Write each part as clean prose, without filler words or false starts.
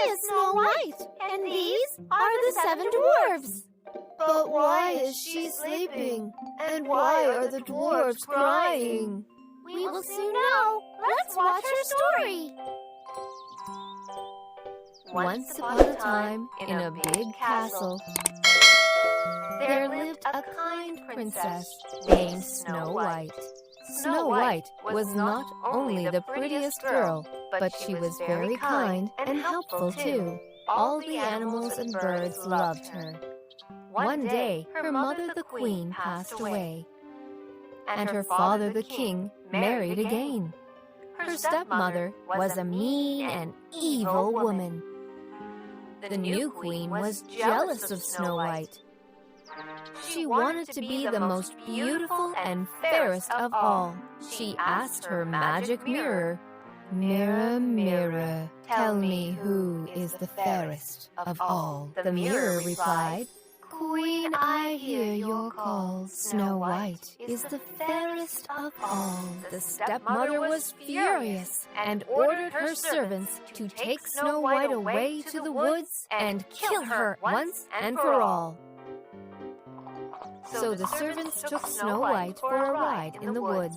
is Snow White, and these are the 7 dwarfs. But why is she sleeping? And why are the dwarfs crying? We will soon know. Let's watch our story. Once upon a time, in a big castle, there lived a kind princess named Snow White. Snow White was not only the prettiest girl, but she was very kind and helpful too. All the animals and birds loved her. One day, her mother the queen passed away, and her father the king married again. Her stepmother was a mean and evil woman. The new queen was jealous of Snow White. She wanted to be the most beautiful and fairest of all. She asked her magic mirror, "Mirror, mirror, tell me who is the fairest of all." The mirror replied, "Queen, I hear your call. Snow White is the fairest of all." The stepmother was furious and ordered her servants to take Snow White away to the woods and kill her once and for all. So the servants took Snow White for a ride in the woods.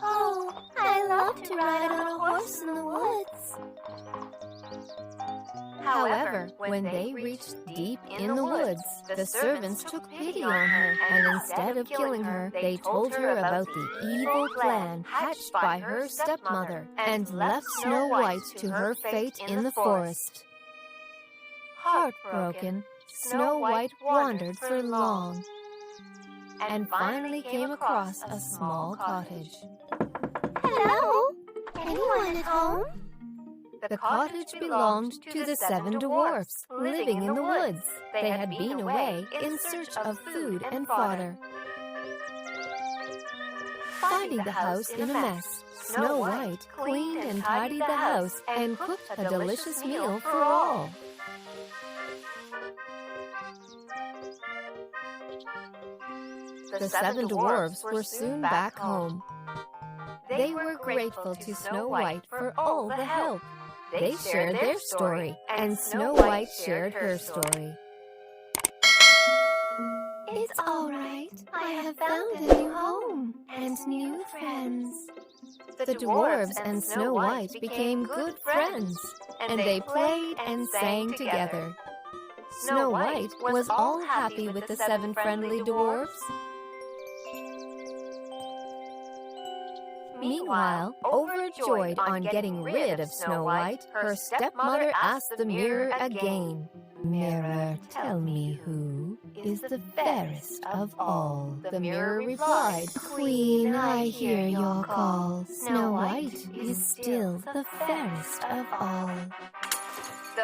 Oh, I love to ride on a horse in the woods. However, when they reached deep in the woods, the servants took pity on her, and instead of killing her, they told her about the evil plan hatched by her stepmother and left Snow White to her fate in the forest. Heartbroken, Snow White wandered for long and finally came across a small cottage. Hello? Anyone at home? The cottage belonged to the 7 dwarfs living in the woods. They had been away in search of food and fodder. Finding the house in a mess, Snow White cleaned and tidied the house and cooked a delicious meal for all. The 7 dwarfs were soon back home. They were grateful to Snow White for all the help. They shared their story, and Snow White shared her story. It's all right. I have found a new home and new friends. The dwarves and Snow White became good friends, and they played and sang together. Snow White was all happy with the 7 friendly dwarfs. Meanwhile, overjoyed on getting rid of Snow White, her stepmother asked the mirror again, "Mirror, tell me who is the fairest of all." The mirror replied, "Queen, I hear your call. Snow White is still the fairest of all."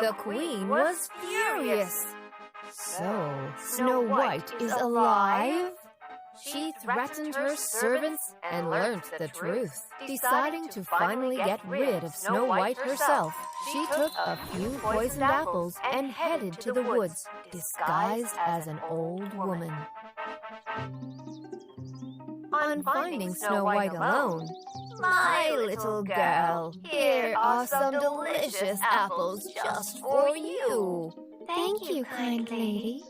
The queen was furious. So, Snow White is alive? She threatened her servants and learnt the truth. Deciding to finally get rid of Snow White herself, she took a few poisoned apples and headed to the woods, disguised as an old woman. On finding Snow White alone, "My little girl, here are some delicious apples just for you." Thank you, kind lady.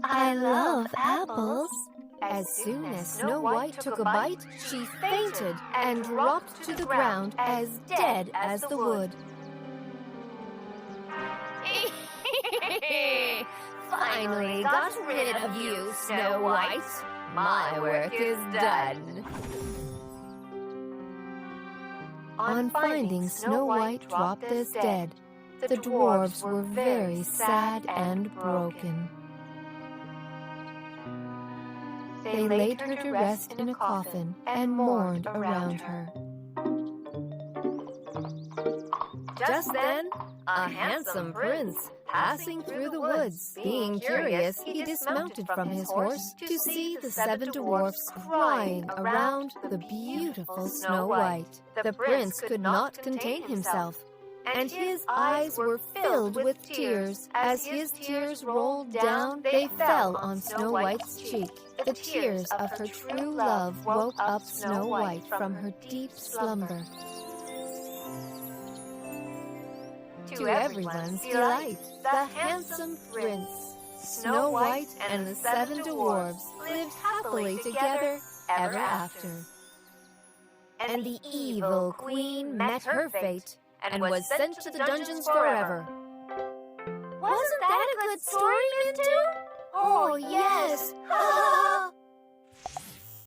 I love apples. As soon as Snow White took a bite, she fainted and dropped to the ground as dead as the wood. Finally got rid of you, Snow White. My work is done. On finding Snow White dropped as dead, the dwarves were very sad and broken. They laid her to rest in a coffin and mourned around her. Just then, a handsome prince, passing through the woods, being curious, he dismounted from his horse to see the 7 dwarfs crying around the beautiful Snow White. The prince could not contain himself, and his eyes were filled with tears. As his tears rolled down, they fell on Snow White's cheek. The tears of her true love woke up Snow White from her deep slumber. To everyone's delight, the handsome prince, Snow White and the 7 dwarfs lived happily together ever after. And the evil queen met her fate and was sent to the dungeons forever. Wasn't that a good story, Mintu? Oh, yes!